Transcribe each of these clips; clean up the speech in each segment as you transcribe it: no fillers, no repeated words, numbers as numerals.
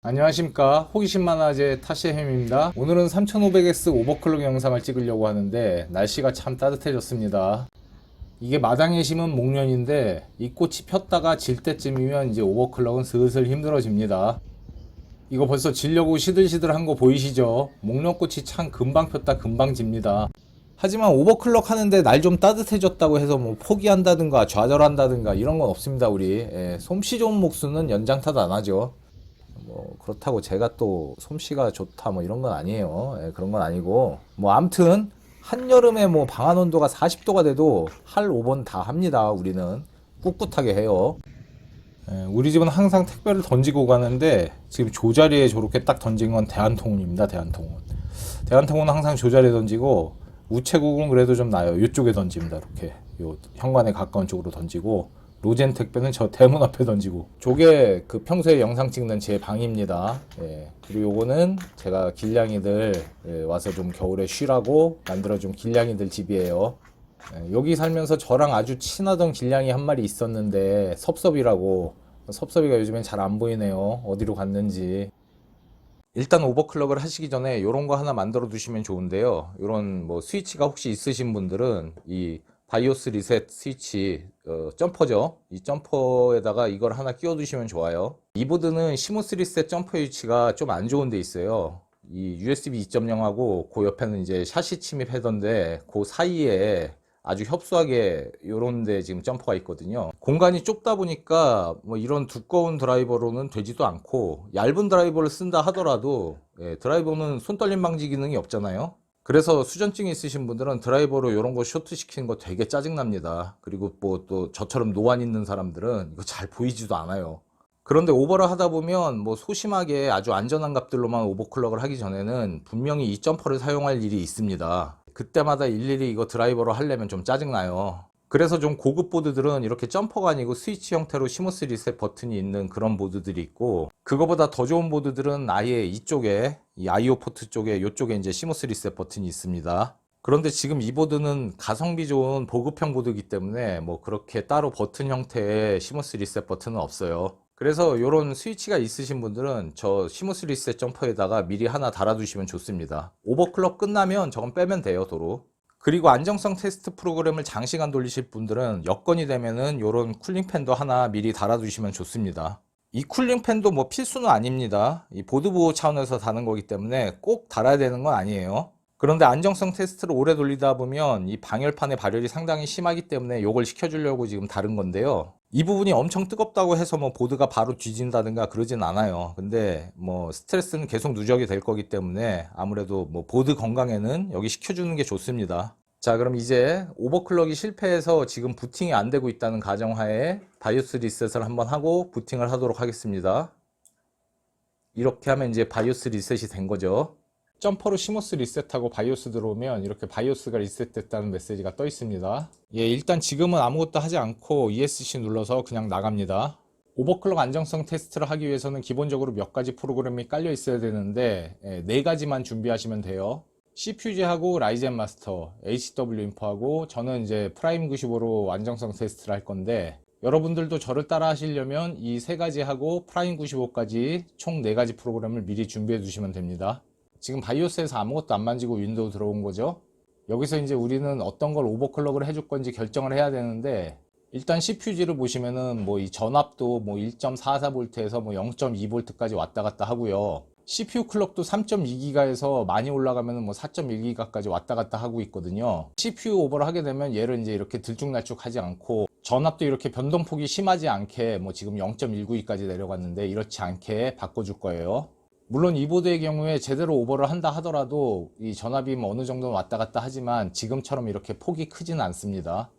안녕하십니까, 호기심 만화제 타시햄입니다. 오늘은 3500X 오버클럭 영상을 찍으려고 하는데 날씨가 참 따뜻해졌습니다. 이게 마당에 심은 목련인데 이 꽃이 폈다가 질 때쯤이면 이제 오버클럭은 슬슬 힘들어집니다. 이거 벌써 지려고 시들시들한 거 보이시죠? 목련꽃이 참 금방 폈다 금방 집니다. 하지만 오버클럭 하는데 날 좀 따뜻해졌다고 해서 뭐 포기한다든가 좌절한다든가 이런 건 없습니다. 우리 솜씨 좋은 목수는 연장 탓 안 하죠. 뭐 그렇다고 제가 또 솜씨가 좋다 뭐 이런 건 아니에요. 그런 건 아니고 뭐 암튼 한여름에 뭐 방안 온도가 40도가 돼도 할 5번 다 합니다. 우리는 꿋꿋하게 해요. 우리 집은 항상 택배를 던지고 가는데 지금 조자리에 저렇게 딱 던진 건 대한통운입니다. 대한통운. 대한통운은 항상 조자리에 던지고 우체국은 그래도 좀 나요. 이쪽에 던집니다. 이렇게 요 현관에 가까운 쪽으로 던지고 로젠 택배는 저 대문 앞에 던지고. 저게 그 평소에 영상 찍는 제 방입니다. 그리고 요거는 제가 길냥이들 와서 좀 겨울에 쉬라고 만들어준 길냥이들 집이에요. 여기 살면서 저랑 아주 친하던 길냥이 한 마리 있었는데 섭섭이라고. 섭섭이가 요즘엔 잘 안 보이네요. 어디로 갔는지. 일단 오버클럭을 하시기 전에 요런 거 하나 만들어 두시면 좋은데요. 요런 뭐 스위치가 혹시 있으신 분들은 이 바이오스 리셋 스위치 점퍼죠. 이 점퍼에다가 이걸 하나 끼워 두시면 좋아요. 이 보드는 시모스 리셋 점퍼 위치가 좀 안 좋은 데 있어요. 이 USB 2.0하고 그 옆에는 이제 샤시 침입하던데 그 사이에 아주 협소하게 요런 데 지금 점퍼가 있거든요. 공간이 좁다 보니까 뭐 이런 두꺼운 드라이버로는 되지도 않고, 얇은 드라이버를 쓴다 하더라도 드라이버는 손떨림 방지 기능이 없잖아요. 그래서 수전증이 있으신 분들은 드라이버로 이런 거 쇼트 시키는 거 되게 짜증납니다. 그리고 뭐 또 저처럼 노안 있는 사람들은 이거 잘 보이지도 않아요. 그런데 오버를 하다 보면 뭐 소심하게 아주 안전한 값들로만 오버클럭을 하기 전에는 분명히 이 점퍼를 사용할 일이 있습니다. 그때마다 일일이 이거 드라이버로 하려면 좀 짜증나요. 그래서 좀 고급 보드들은 이렇게 점퍼가 아니고 스위치 형태로 시모스 리셋 버튼이 있는 그런 보드들이 있고, 그거보다 더 좋은 보드들은 아예 이쪽에 이 IO 포트 쪽에 이쪽에 이제 시모스 리셋 버튼이 있습니다. 그런데 지금 이 보드는 가성비 좋은 보급형 보드이기 때문에 뭐 그렇게 따로 버튼 형태의 시모스 리셋 버튼은 없어요. 그래서 이런 스위치가 있으신 분들은 저 시모스 리셋 점퍼에다가 미리 하나 달아두시면 좋습니다. 오버클럭 끝나면 저건 빼면 돼요, 도로. 그리고 안정성 테스트 프로그램을 장시간 돌리실 분들은 여건이 되면은 이런 쿨링팬도 하나 미리 달아두시면 좋습니다. 이 쿨링팬도 뭐 필수는 아닙니다. 이 보드 보호 차원에서 다는 거기 때문에 꼭 달아야 되는 건 아니에요. 그런데 안정성 테스트를 오래 돌리다 보면 이 방열판의 발열이 상당히 심하기 때문에 이걸 시켜주려고 지금 다른 건데요. 이 부분이 엄청 뜨겁다고 해서 뭐 보드가 바로 뒤진다든가 그러진 않아요. 근데 뭐 스트레스는 계속 누적이 될 거기 때문에 아무래도 뭐 보드 건강에는 여기 시켜주는 게 좋습니다. 자, 그럼 이제 오버클럭이 실패해서 지금 부팅이 안 되고 있다는 가정하에 바이오스 리셋을 한번 하고 부팅을 하도록 하겠습니다. 이렇게 하면 이제 바이오스 리셋이 된 거죠. 점퍼로 시모스 리셋하고 바이오스 들어오면 이렇게 바이오스가 리셋됐다는 메시지가 떠 있습니다. 일단 지금은 아무것도 하지 않고 ESC 눌러서 그냥 나갑니다. 오버클럭 안정성 테스트를 하기 위해서는 기본적으로 몇 가지 프로그램이 깔려 있어야 되는데 네 가지만 준비하시면 돼요. CFUG하고 라이젠 마스터, HW 인포하고, 저는 이제 프라임 95로 안정성 테스트를 할 건데, 여러분들도 저를 따라 하시려면 이 세 가지 하고 프라임 95까지 총 4가지 프로그램을 미리 준비해 두시면 됩니다. 지금 바이오스에서 아무것도 안 만지고 윈도우 들어온 거죠. 여기서 이제 우리는 어떤 걸 오버클럭을 해줄 건지 결정을 해야 되는데, 일단 CPUG를 보시면은 뭐 이 전압도 뭐 1.44V에서 뭐 0.2V까지 왔다 갔다 하고요. CPU 클럭도 3.2GHz에서 많이 올라가면 뭐 4.1GHz까지 왔다 갔다 하고 있거든요. CPU 오버를 하게 되면 얘를 이제 이렇게 들쭉날쭉 하지 않고, 전압도 이렇게 변동폭이 심하지 않게 뭐 지금 0.192까지 내려갔는데 이렇지 않게 바꿔줄 거예요. 물론 이 보드의 경우에 제대로 오버를 한다 하더라도 이 전압이 뭐 어느 정도는 왔다 갔다 하지만 지금처럼 이렇게 폭이 크지는 않습니다.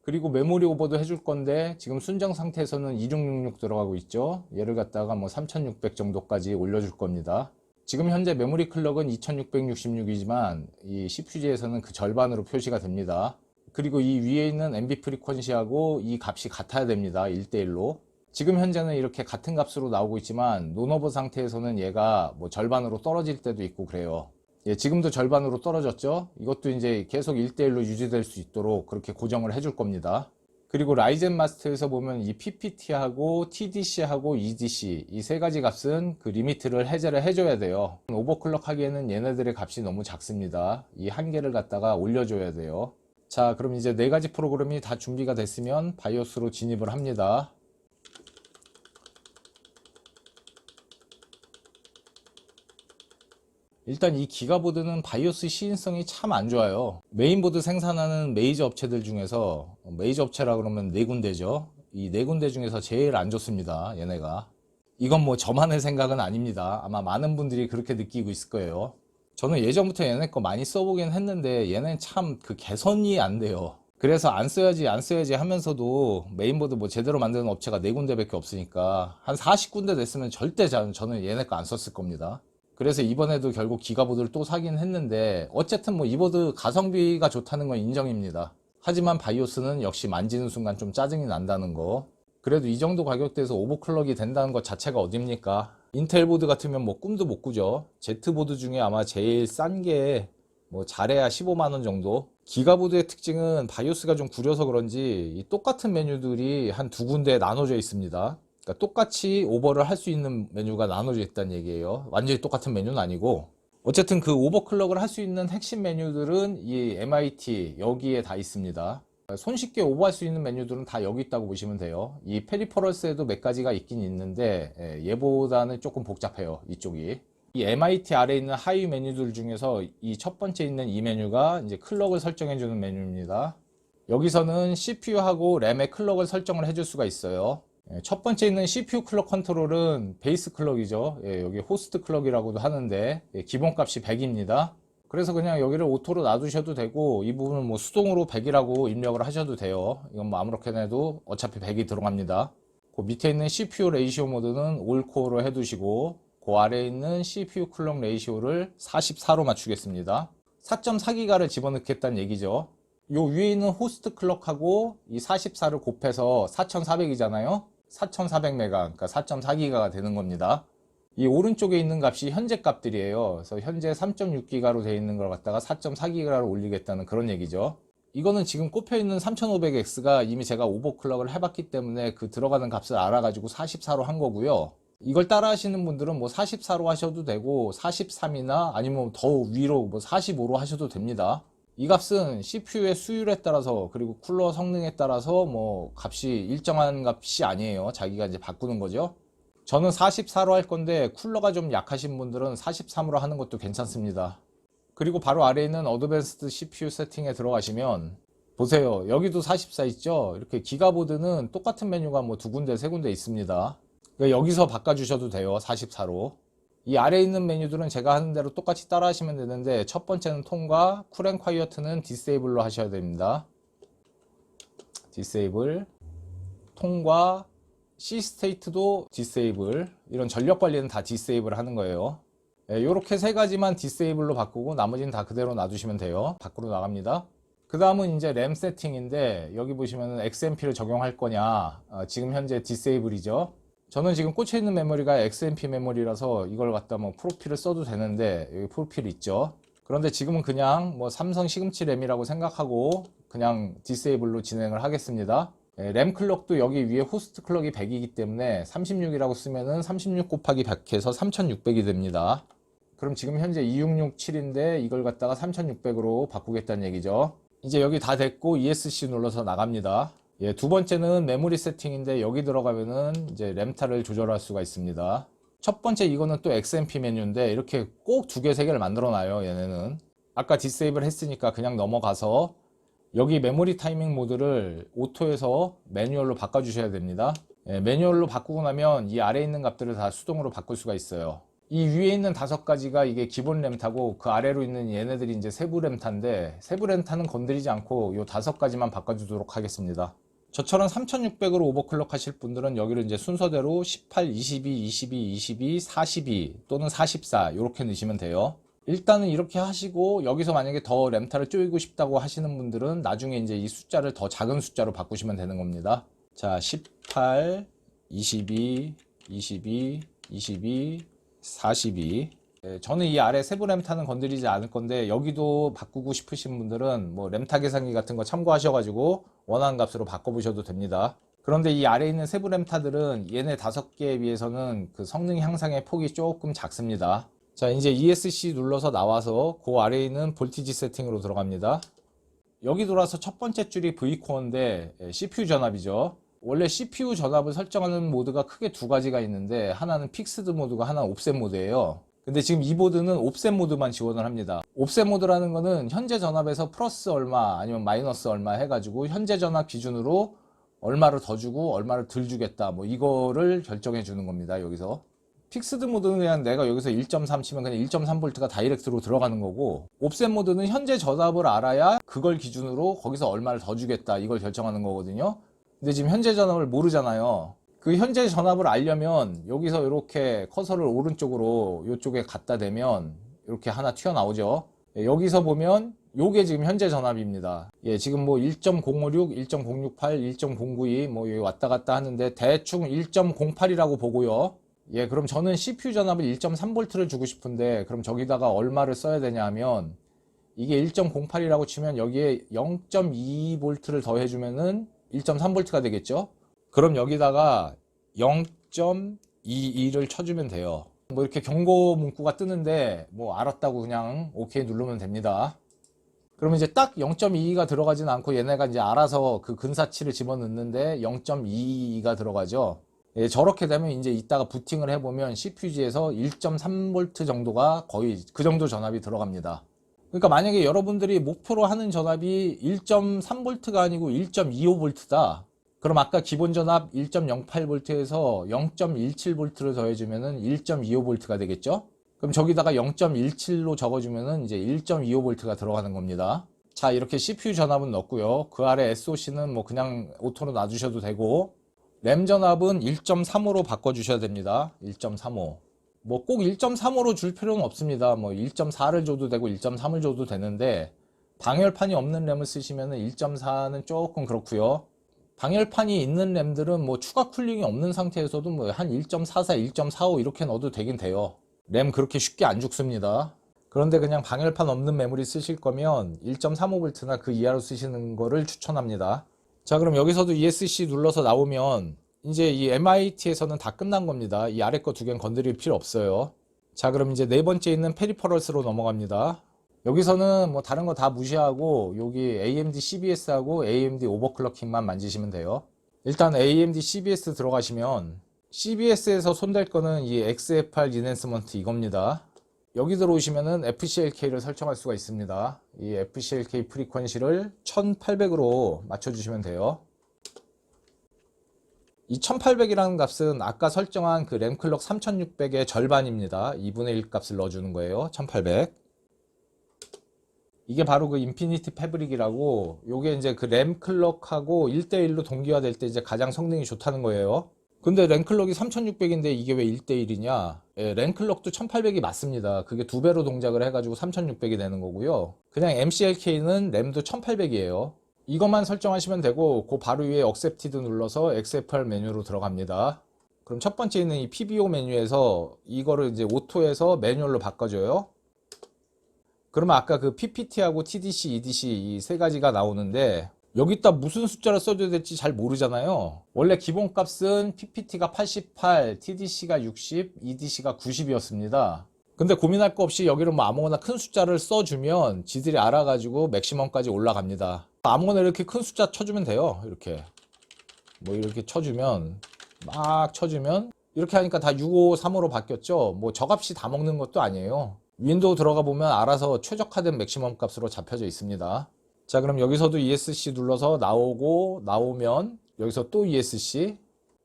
그리고 메모리 오버도 해줄 건데 지금 순정 상태에서는 2666 들어가고 있죠. 얘를 갖다가 뭐 3600 정도까지 올려줄 겁니다. 지금 현재 메모리 클럭은 2666이지만 이 CPUG에서는 그 절반으로 표시가 됩니다. 그리고 이 위에 있는 MB 프리퀀시하고 이 값이 같아야 됩니다. 1대1로. 지금 현재는 이렇게 같은 값으로 나오고 있지만 논오버 상태에서는 얘가 뭐 절반으로 떨어질 때도 있고 그래요. 지금도 절반으로 떨어졌죠. 이것도 이제 계속 1대1로 유지될 수 있도록 그렇게 고정을 해줄 겁니다. 그리고 라이젠 마스터에서 보면 이 PPT하고 TDC하고 EDC 이 세 가지 값은 그 리미트를 해제를 해줘야 돼요. 오버클럭 하기에는 얘네들의 값이 너무 작습니다. 이 한 개를 갖다가 올려줘야 돼요. 자, 그럼 이제 네 가지 프로그램이 다 준비가 됐으면 바이오스로 진입을 합니다. 일단 이 기가보드는 바이오스 시인성이 참 안 좋아요. 메인보드 생산하는 메이저 업체들 중에서, 메이저 업체라 그러면 네 군데죠. 이 네 군데 중에서 제일 안 좋습니다, 얘네가. 이건 뭐 저만의 생각은 아닙니다. 아마 많은 분들이 그렇게 느끼고 있을 거예요. 저는 예전부터 얘네 거 많이 써보긴 했는데 얘는 참 그 개선이 안 돼요. 그래서 안 써야지 하면서도 메인보드 뭐 제대로 만드는 업체가 네 군데밖에 없으니까 한 40군데 됐으면 절대 저는 얘네 거 안 썼을 겁니다. 그래서 이번에도 결국 기가보드를 또 사긴 했는데 어쨌든 뭐 이 보드 가성비가 좋다는 건 인정입니다. 하지만 바이오스는 역시 만지는 순간 좀 짜증이 난다는 거. 그래도 이 정도 가격대에서 오버클럭이 된다는 것 자체가 어딥니까? 인텔 보드 같으면 뭐 꿈도 못 꾸죠. Z보드 중에 아마 제일 싼 게 뭐 잘해야 15만원 정도. 기가보드의 특징은 바이오스가 좀 구려서 그런지 이 똑같은 메뉴들이 한 두 군데에 나눠져 있습니다. 그러니까 똑같이 오버를 할 수 있는 메뉴가 나눠져 있다는 얘기예요. 완전히 똑같은 메뉴는 아니고. 어쨌든 그 오버클럭을 할 수 있는 핵심 메뉴들은 이 MIT 여기에 다 있습니다. 손쉽게 오버할 수 있는 메뉴들은 다 여기 있다고 보시면 돼요. 이 페리퍼럴스에도 몇 가지가 있긴 있는데 얘보다는 조금 복잡해요, 이쪽이. 이 MIT 아래에 있는 하위 메뉴들 중에서 이 첫 번째 있는 이 메뉴가 이제 클럭을 설정해 주는 메뉴입니다. 여기서는 CPU하고 램의 클럭을 설정을 해줄 수가 있어요. 첫 번째 있는 CPU 클럭 컨트롤은 베이스 클럭이죠. 여기 호스트 클럭이라고도 하는데 기본값이 100입니다. 그래서 그냥 여기를 오토로 놔두셔도 되고 이 부분은 뭐 수동으로 100이라고 입력을 하셔도 돼요. 이건 뭐 아무렇게나 해도 어차피 100이 들어갑니다. 그 밑에 있는 CPU 레이시오 모드는 올코어로 해두시고 그 아래에 있는 CPU 클럭 레이시오를 44로 맞추겠습니다. 4.4기가를 집어넣겠다는 얘기죠. 요 위에 있는 호스트 클럭하고 이 44를 곱해서 4400이잖아요. 4400메가, 그러니까 4.4기가가 되는 겁니다. 이 오른쪽에 있는 값이 현재 값들이에요. 그래서 현재 3.6기가로 되어 있는 걸 갖다가 4.4기가로 올리겠다는 그런 얘기죠. 이거는 지금 꼽혀 있는 3500X가 이미 제가 오버클럭을 해봤기 때문에 그 들어가는 값을 알아가지고 44로 한 거고요. 이걸 따라 하시는 분들은 뭐 44로 하셔도 되고 43이나 아니면 더 위로 뭐 45로 하셔도 됩니다. 이 값은 CPU의 수율에 따라서 그리고 쿨러 성능에 따라서 뭐 값이 일정한 값이 아니에요. 자기가 이제 바꾸는 거죠. 저는 44로 할 건데 쿨러가 좀 약하신 분들은 43으로 하는 것도 괜찮습니다. 그리고 바로 아래에 있는 어드밴스드 CPU 세팅에 들어가시면 보세요. 여기도 44 있죠. 이렇게 기가보드는 똑같은 메뉴가 뭐 두 군데 세 군데 있습니다. 그러니까 여기서 바꿔주셔도 돼요. 44로. 이 아래에 있는 메뉴들은 제가 하는 대로 똑같이 따라 하시면 되는데 첫 번째는 통과, 쿨앤콰이어트는 디세이블로 하셔야 됩니다. 디세이블, 통과, C스테이트도 디세이블, 이런 전력 관리는 다 디세이블 하는 거예요. 이렇게 세 가지만 디세이블로 바꾸고 나머지는 다 그대로 놔두시면 돼요. 밖으로 나갑니다. 그 다음은 이제 램 세팅인데 여기 보시면 XMP를 적용할 거냐, 지금 현재 디세이블이죠. 저는 지금 꽂혀 있는 메모리가 XMP 메모리라서 이걸 갖다 뭐 프로필을 써도 되는데 여기 프로필 있죠. 그런데 지금은 그냥 뭐 삼성 시금치 램이라고 생각하고 그냥 디세이블로 진행을 하겠습니다. 램 클럭도 여기 위에 호스트 클럭이 100이기 때문에 36이라고 쓰면은 36 곱하기 100해서 3600이 됩니다. 그럼 지금 현재 2667인데 이걸 갖다가 3600으로 바꾸겠다는 얘기죠. 이제 여기 다 됐고 ESC 눌러서 나갑니다. 두 번째는 메모리 세팅인데 여기 들어가면은 이제 램타를 조절할 수가 있습니다. 첫 번째 이거는 또 XMP 메뉴인데 이렇게 꼭 두 개, 세 개를 만들어 놔요. 얘네는 아까 디세이블 했으니까 그냥 넘어가서 여기 메모리 타이밍 모드를 오토에서 매뉴얼로 바꿔 주셔야 됩니다. 매뉴얼로 바꾸고 나면 이 아래에 있는 값들을 다 수동으로 바꿀 수가 있어요. 이 위에 있는 5가지가 이게 기본 램타고 그 아래로 있는 얘네들이 이제 세부 램타인데 세부 램타는 건드리지 않고 요 5가지만 바꿔주도록 하겠습니다. 저처럼 3600으로 오버클럭 하실 분들은 여기를 이제 순서대로 18, 22, 22, 22, 42 또는 44 이렇게 넣으시면 돼요. 일단은 이렇게 하시고 여기서 만약에 더 램타를 쪼이고 싶다고 하시는 분들은 나중에 이제 이 숫자를 더 작은 숫자로 바꾸시면 되는 겁니다. 자, 18, 22, 22, 22, 42. 저는 이 아래 세부 램타는 건드리지 않을 건데 여기도 바꾸고 싶으신 분들은 뭐 램타 계산기 같은 거 참고하셔가지고 원하는 값으로 바꿔보셔도 됩니다. 그런데 이 아래에 있는 세부 램타들은 얘네 5개에 비해서는 그 성능 향상의 폭이 조금 작습니다. 자, 이제 ESC 눌러서 나와서 그 아래에 있는 볼티지 세팅으로 들어갑니다. 여기 돌아서 첫 번째 줄이 V코어인데 CPU 전압이죠. 원래 CPU 전압을 설정하는 모드가 크게 두 가지가 있는데 하나는 픽스드 모드가 하나는 옵셋 모드예요. 근데 지금 이 보드는 옵셋 모드만 지원을 합니다. 옵셋 모드라는 거는 현재 전압에서 플러스 얼마 아니면 마이너스 얼마 해가지고 현재 전압 기준으로 얼마를 더 주고 얼마를 덜 주겠다 뭐 이거를 결정해 주는 겁니다. 여기서 픽스드 모드는 그냥 내가 여기서 1.3 치면 그냥 1.3V가 다이렉트로 들어가는 거고, 옵셋 모드는 현재 전압을 알아야 그걸 기준으로 거기서 얼마를 더 주겠다 이걸 결정하는 거거든요. 근데 지금 현재 전압을 모르잖아요. 그 현재 전압을 알려면 여기서 이렇게 커서를 오른쪽으로 이쪽에 갖다 대면 이렇게 하나 튀어나오죠. 여기서 보면 요게 지금 현재 전압입니다. 예, 지금 뭐 1.056, 1.068, 1.092 뭐 여기 왔다 갔다 하는데 대충 1.08이라고 보고요. 예, 그럼 저는 CPU 전압을 1.3V를 주고 싶은데 그럼 저기다가 얼마를 써야 되냐 하면 이게 1.08이라고 치면 여기에 0.2V를 더해주면은 1.3V가 되겠죠. 그럼 여기다가 0.22를 쳐주면 돼요. 뭐 이렇게 경고 문구가 뜨는데 뭐 알았다고 그냥 OK 누르면 됩니다. 그러면 이제 딱 0.22가 들어가지는 않고 얘네가 이제 알아서 그 근사치를 집어넣는데 0.22가 들어가죠. 예, 저렇게 되면 이제 이따가 부팅을 해보면 CPU에서 1.3V 정도가 거의 그 정도 전압이 들어갑니다. 그러니까 만약에 여러분들이 목표로 하는 전압이 1.3V가 아니고 1.25V다. 그럼 아까 기본 전압 1.08V에서 0.17V를 더해주면은 1.25V가 되겠죠? 그럼 저기다가 0.17로 적어주면은 이제 1.25V가 들어가는 겁니다. 자, 이렇게 CPU 전압은 넣었고요. 그 아래 SOC는 뭐 그냥 오토로 놔주셔도 되고, 램 전압은 1.35로 바꿔주셔야 됩니다. 1.35. 뭐 꼭 1.35로 줄 필요는 없습니다. 뭐 1.4를 줘도 되고 1.3을 줘도 되는데 방열판이 없는 램을 쓰시면 1.4는 조금 그렇고요. 방열판이 있는 램들은 뭐 추가 쿨링이 없는 상태에서도 뭐 한 1.44, 1.45 이렇게 넣어도 되긴 돼요. 램 그렇게 쉽게 안 죽습니다. 그런데 그냥 방열판 없는 메모리 쓰실 거면 1.35V나 그 이하로 쓰시는 거를 추천합니다. 자, 그럼 여기서도 ESC 눌러서 나오면 이제 이 MIT에서는 다 끝난 겁니다. 이 아래 거 두 개는 건드릴 필요 없어요. 자, 그럼 이제 네 번째 있는 페리퍼럴스로 넘어갑니다. 여기서는 뭐 다른 거 다 무시하고 여기 AMD CBS하고 AMD 오버클럭킹만 만지시면 돼요. 일단 AMD CBS 들어가시면 CBS에서 손댈 거는 이 XFR 인핸스먼트 이겁니다. 여기 들어오시면은 FCLK를 설정할 수가 있습니다. 이 FCLK 프리퀀시를 1800으로 맞춰주시면 돼요. 이 1800이라는 값은 아까 설정한 그 램클럭 3600의 절반입니다. 2분의 1 값을 넣어주는 거예요. 1800. 이게 바로 그 인피니티 패브릭이라고, 요게 이제 그 램클럭하고 1대1로 동기화될 때 이제 가장 성능이 좋다는 거예요. 근데 램클럭이 3600인데 이게 왜 1대1이냐? 예, 램클럭도 1800이 맞습니다. 그게 2배로 동작을 해가지고 3600이 되는 거고요. 그냥 MCLK는 램도 1800이에요. 이것만 설정하시면 되고, 그 바로 위에 Accepted 눌러서 XFR 메뉴로 들어갑니다. 그럼 첫 번째 있는 이 PBO 메뉴에서 이거를 이제 오토에서 매뉴얼로 바꿔줘요. 그러면 아까 그 PPT하고 TDC, EDC 이 세 가지가 나오는데, 여기다 무슨 숫자를 써줘야 될지 잘 모르잖아요. 원래 기본값은 PPT가 88, TDC가 60, EDC가 90이었습니다. 근데 고민할 거 없이 여기를 뭐 아무거나 큰 숫자를 써주면 지들이 알아가지고 맥시멈까지 올라갑니다. 아무거나 이렇게 큰 숫자 쳐주면 돼요. 이렇게 뭐 이렇게 쳐주면 막 쳐주면 이렇게 하니까 다 6535로 바뀌었죠. 뭐 저 값이 다 먹는 것도 아니에요. 윈도우 들어가 보면 알아서 최적화된 맥시멈 값으로 잡혀져 있습니다. 자, 그럼 여기서도 ESC 눌러서 나오면 여기서 또 ESC,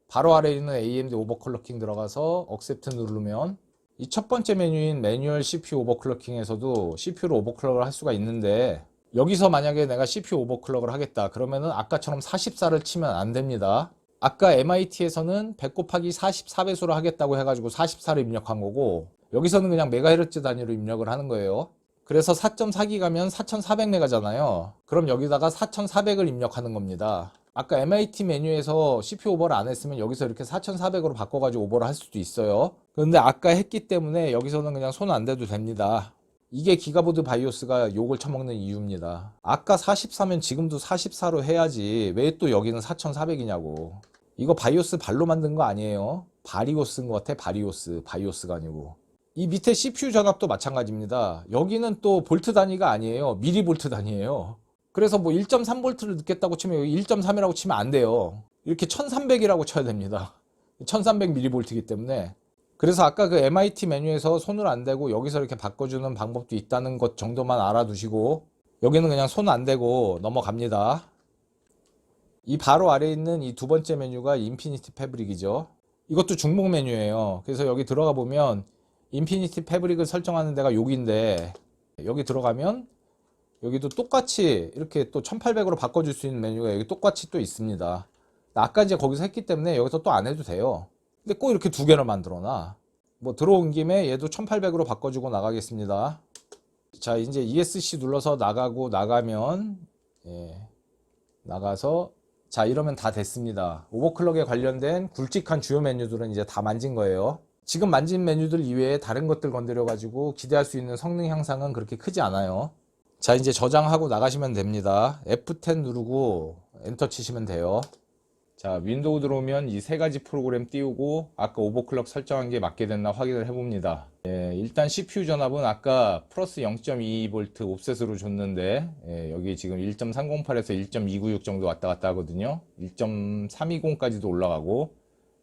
바로 아래에 있는 AMD 오버클럭킹 들어가서 Accept 누르면 이 첫 번째 메뉴인 매뉴얼 CPU 오버클럭킹에서도 CPU로 오버클럭을 할 수가 있는데, 여기서 만약에 내가 CPU 오버클럭을 하겠다 그러면은 아까처럼 44를 치면 안 됩니다. 아까 MIT에서는 100 곱하기 44배수로 하겠다고 해가지고 44를 입력한 거고, 여기서는 그냥 메가헤르츠 단위로 입력을 하는 거예요. 그래서 4.4기가면 4400메가잖아요. 그럼 여기다가 4400을 입력하는 겁니다. 아까 MIT 메뉴에서 CPU 오버를 안 했으면 여기서 이렇게 4400으로 바꿔가지고 오버를 할 수도 있어요. 그런데 아까 했기 때문에 여기서는 그냥 손 안 대도 됩니다. 이게 기가보드 바이오스가 욕을 처먹는 이유입니다. 아까 44면 지금도 44로 해야지 왜 또 여기는 4400이냐고. 이거 바이오스 발로 만든 거 아니에요. 바리오스인 것 같아. 바이오스가 아니고. 이 밑에 CPU 전압도 마찬가지입니다. 여기는 또 볼트 단위가 아니에요. 미리볼트 단위예요. 그래서 뭐 1.3V를 넣겠다고 치면 여기 1.3이라고 치면 안 돼요. 이렇게 1300이라고 쳐야 됩니다. 1300mV이기 때문에. 그래서 아까 그 MIT 메뉴에서 손을 안 대고 여기서 이렇게 바꿔주는 방법도 있다는 것 정도만 알아두시고, 여기는 그냥 손 안 대고 넘어갑니다. 이 바로 아래에 있는 이 두 번째 메뉴가 인피니티 패브릭이죠. 이것도 중복 메뉴예요. 그래서 여기 들어가 보면 인피니티 패브릭을 설정하는 데가 여기인데, 여기 들어가면 여기도 똑같이 이렇게 또 1800으로 바꿔줄 수 있는 메뉴가 여기 똑같이 또 있습니다. 아까 이제 거기서 했기 때문에 여기서 또 안 해도 돼요. 근데 꼭 이렇게 두 개를 만들어놔. 뭐 들어온 김에 얘도 1800으로 바꿔주고 나가겠습니다. 자, 이제 ESC 눌러서 나가면, 나가서, 자, 이러면 다 됐습니다. 오버클럭에 관련된 굵직한 주요 메뉴들은 이제 다 만진 거예요. 지금 만진 메뉴들 이외에 다른 것들 건드려 가지고 기대할 수 있는 성능 향상은 그렇게 크지 않아요. 자, 이제 저장하고 나가시면 됩니다. F10 누르고 엔터 치시면 돼요. 자, 윈도우 들어오면 이 세 가지 프로그램 띄우고 아까 오버클럭 설정한 게 맞게 됐나 확인을 해봅니다. 일단 CPU 전압은 아까 플러스 0.22V 옵셋으로 줬는데, 여기 지금 1.308에서 1.296 정도 왔다 갔다 하거든요. 1.320까지도 올라가고,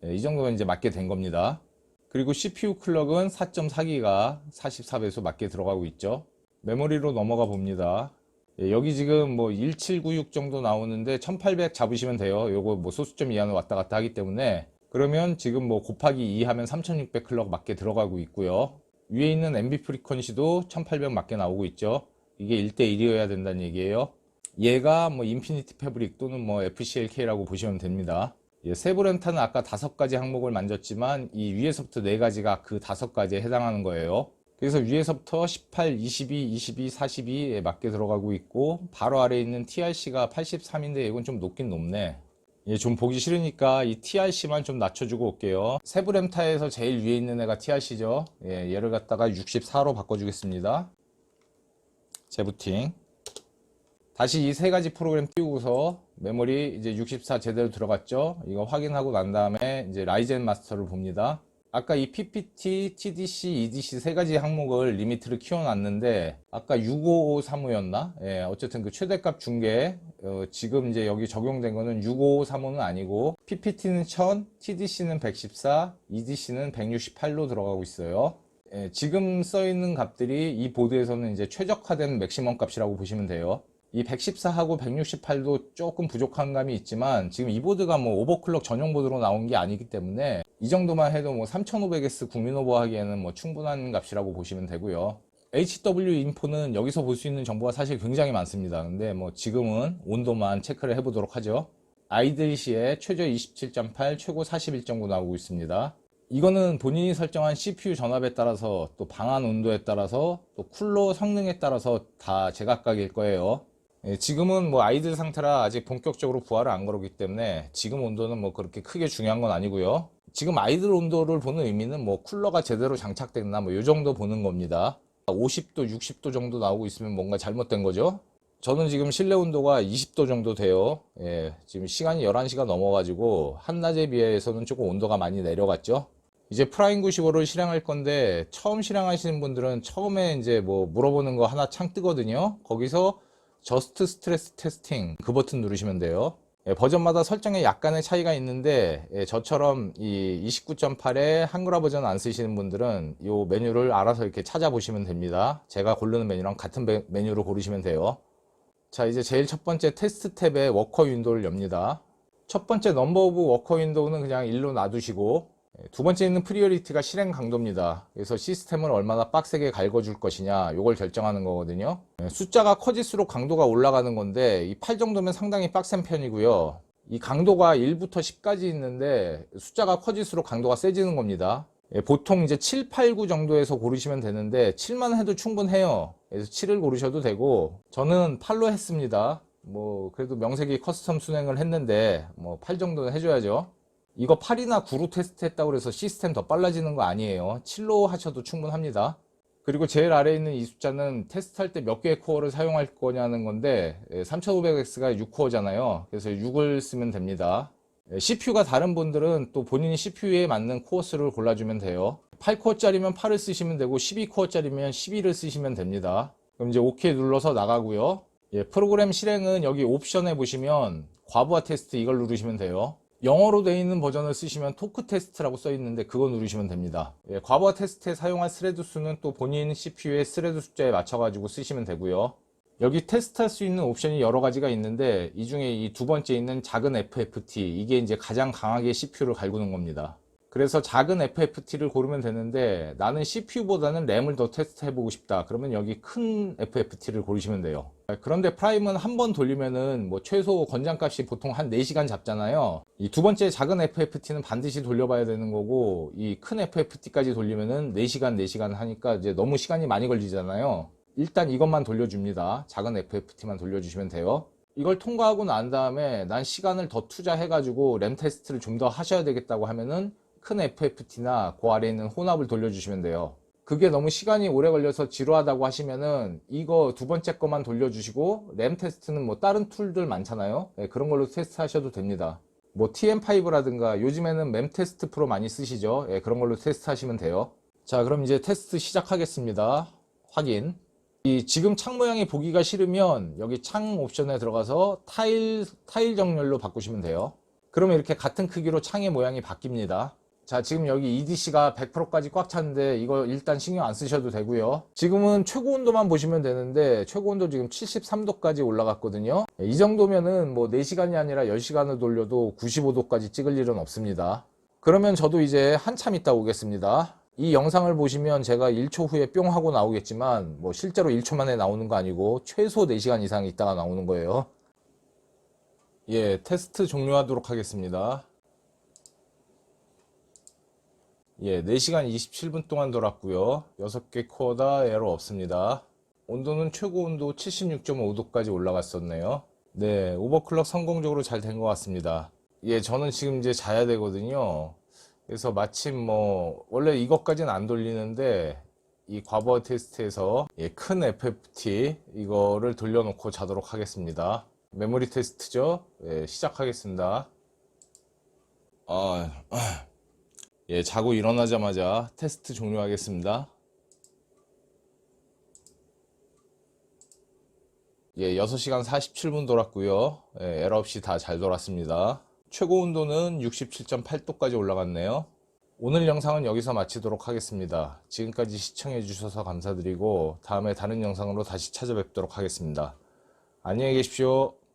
이 정도가 이제 맞게 된 겁니다. 그리고 CPU 클럭은 4.4기가 44배수 맞게 들어가고 있죠. 메모리로 넘어가 봅니다. 여기 지금 뭐 1796 정도 나오는데 1800 잡으시면 돼요. 요거 뭐 소수점 이하는 왔다 갔다 하기 때문에. 그러면 지금 뭐 곱하기 2 하면 3600 클럭 맞게 들어가고 있고요. 위에 있는 MB 프리퀀시도 1800 맞게 나오고 있죠. 이게 1대1이어야 된다는 얘기예요. 얘가 뭐 인피니티 패브릭 또는 뭐 FCLK라고 보시면 됩니다. 세브렌타는 아까 5가지 항목을 만졌지만 이 위에서부터 4가지가 그 5가지에 해당하는 거예요. 그래서 위에서부터 18, 22, 22, 42에 맞게 들어가고 있고, 바로 아래에 있는 TRC가 83인데 이건 좀 높긴 높네. 좀 보기 싫으니까 이 TRC만 좀 낮춰주고 올게요. 세브렌타에서 제일 위에 있는 애가 TRC죠. 얘를 갖다가 64로 바꿔주겠습니다. 재부팅. 다시 이 세 가지 프로그램 띄우고서 메모리 이제 64 제대로 들어갔죠. 이거 확인하고 난 다음에 이제 라이젠 마스터를 봅니다. 아까 이 PPT, TDC, EDC 세 가지 항목을 리미트를 키워놨는데 아까 65535였나? 어쨌든 그 최대값 중계, 지금 이제 여기 적용된 거는 65535는 아니고 PPT는 1000, TDC는 114, EDC는 168로 들어가고 있어요. 지금 써있는 값들이 이 보드에서는 이제 최적화된 맥시멈 값이라고 보시면 돼요. 이 114하고 168도 조금 부족한 감이 있지만 지금 이 보드가 뭐 오버클럭 전용 보드로 나온 게 아니기 때문에 이 정도만 해도 뭐 3500S 국민 오버 하기에는 뭐 충분한 값이라고 보시면 되고요. HW 인포는 여기서 볼 수 있는 정보가 사실 굉장히 많습니다. 근데 뭐 지금은 온도만 체크를 해보도록 하죠. 아이들 시에 최저 27.8, 최고 41.9 나오고 있습니다. 이거는 본인이 설정한 CPU 전압에 따라서 또 방안 온도에 따라서 또 쿨러 성능에 따라서 다 제각각일 거예요. 지금은 뭐 아이들 상태라 아직 본격적으로 부하를 안 걸었기 때문에 지금 온도는 뭐 그렇게 크게 중요한 건 아니고요. 지금 아이들 온도를 보는 의미는 뭐 쿨러가 제대로 장착됐나 뭐 요 정도 보는 겁니다. 50도, 60도 정도 나오고 있으면 뭔가 잘못된 거죠. 저는 지금 실내 온도가 20도 정도 돼요. 지금 시간이 11시가 넘어가지고 한낮에 비해서는 조금 온도가 많이 내려갔죠. 이제 프라임 95를 실행할 건데 처음 실행하시는 분들은 처음에 이제 뭐 물어보는 거 하나 창 뜨거든요. 거기서 저스트 스트레스 테스팅 그 버튼 누르시면 돼요. 버전마다 설정에 약간의 차이가 있는데 저처럼 이 29.8에 한글화 버전 안 쓰시는 분들은 이 메뉴를 알아서 이렇게 찾아보시면 됩니다. 제가 고르는 메뉴랑 같은 메뉴로 고르시면 돼요. 자, 이제 제일 첫 번째 테스트 탭에 워커 윈도우를 엽니다. 첫 번째 넘버 오브 워커 윈도우는 그냥 1로 놔두시고, 두 번째 있는 프리어리티가 실행 강도입니다. 그래서 시스템을 얼마나 빡세게 갈궈줄 것이냐 요걸 결정하는 거거든요. 숫자가 커질수록 강도가 올라가는 건데 이 8 정도면 상당히 빡센 편이고요. 이 강도가 1부터 10까지 있는데 숫자가 커질수록 강도가 세지는 겁니다. 보통 이제 7, 8, 9 정도에서 고르시면 되는데 7만 해도 충분해요. 그래서 7을 고르셔도 되고 저는 8로 했습니다. 뭐 그래도 명색이 커스텀 순행을 했는데 뭐 8 정도는 해줘야죠. 이거 8이나 9로 테스트 했다고 해서 시스템 더 빨라지는 거 아니에요. 7로 하셔도 충분합니다. 그리고 제일 아래에 있는 이 숫자는 테스트할 때 몇 개의 코어를 사용할 거냐는 건데 3500X가 6코어잖아요. 그래서 6을 쓰면 됩니다. CPU가 다른 분들은 또 본인이 CPU에 맞는 코어 수를 골라주면 돼요. 8코어짜리면 8을 쓰시면 되고 12코어짜리면 12를 쓰시면 됩니다. 그럼 이제 OK 눌러서 나가고요. 프로그램 실행은 여기 옵션에 보시면 과부하 테스트 이걸 누르시면 돼요. 영어로 되어 있는 버전을 쓰시면 토크 테스트라고 써 있는데 그거 누르시면 됩니다. 과부하 테스트에 사용할 스레드 수는 또 본인 CPU의 스레드 숫자에 맞춰 가지고 쓰시면 되고요. 여기 테스트할 수 있는 옵션이 여러 가지가 있는데 이 중에 이 두 번째 있는 작은 FFT, 이게 이제 가장 강하게 CPU를 갈구는 겁니다. 그래서 작은 FFT를 고르면 되는데 나는 CPU보다는 램을 더 테스트해 보고 싶다, 그러면 여기 큰 FFT를 고르시면 돼요. 그런데 프라임은 한 번 돌리면은 뭐 최소 권장값이 보통 한 4시간 잡잖아요. 이 두 번째 작은 FFT는 반드시 돌려봐야 되는 거고, 이 큰 FFT까지 돌리면은 4시간 하니까 이제 너무 시간이 많이 걸리잖아요. 일단 이것만 돌려줍니다. 작은 FFT만 돌려주시면 돼요. 이걸 통과하고 난 다음에 난 시간을 더 투자해 가지고 램 테스트를 좀 더 하셔야 되겠다고 하면은 큰 FFT나 그 아래에 있는 혼합을 돌려주시면 돼요. 그게 너무 시간이 오래 걸려서 지루하다고 하시면은 이거 두 번째 거만 돌려주시고 램 테스트는 뭐 다른 툴들 많잖아요. 그런 걸로 테스트 하셔도 됩니다. 뭐 TM5라든가 요즘에는 램 테스트 프로 많이 쓰시죠. 그런 걸로 테스트 하시면 돼요. 자, 그럼 이제 테스트 시작하겠습니다. 확인. 이 지금 창 모양이 보기가 싫으면 여기 창 옵션에 들어가서 타일 정렬로 바꾸시면 돼요. 그러면 이렇게 같은 크기로 창의 모양이 바뀝니다. 자, 지금 여기 EDC가 100%까지 꽉 찼는데 이거 일단 신경 안 쓰셔도 되고요. 지금은 최고 온도만 보시면 되는데 최고 온도 지금 73도까지 올라갔거든요. 이 정도면은 뭐 4시간이 아니라 10시간을 돌려도 95도까지 찍을 일은 없습니다. 그러면 저도 이제 한참 있다 오겠습니다. 이 영상을 보시면 제가 1초 후에 뿅 하고 나오겠지만 뭐 실제로 1초 만에 나오는 거 아니고 최소 4시간 이상 있다가 나오는 거예요. 테스트 종료하도록 하겠습니다. 4시간 27분 동안 돌았고요. 6개 코어 다 에러 없습니다. 온도는 최고 온도 76.5도까지 올라갔었네요. 네, 오버클럭 성공적으로 잘 된 것 같습니다. 저는 지금 이제 자야 되거든요. 그래서 마침 뭐 원래 이것까지는 안 돌리는데 이 과부하 테스트에서 큰 FFT 이거를 돌려놓고 자도록 하겠습니다. 메모리 테스트죠. 시작하겠습니다. 자고 일어나자마자 테스트 종료하겠습니다. 6시간 47분 돌았고요. 에러 없이 다 잘 돌았습니다. 최고 온도는 67.8도까지 올라갔네요. 오늘 영상은 여기서 마치도록 하겠습니다. 지금까지 시청해 주셔서 감사드리고 다음에 다른 영상으로 다시 찾아뵙도록 하겠습니다. 안녕히 계십시오.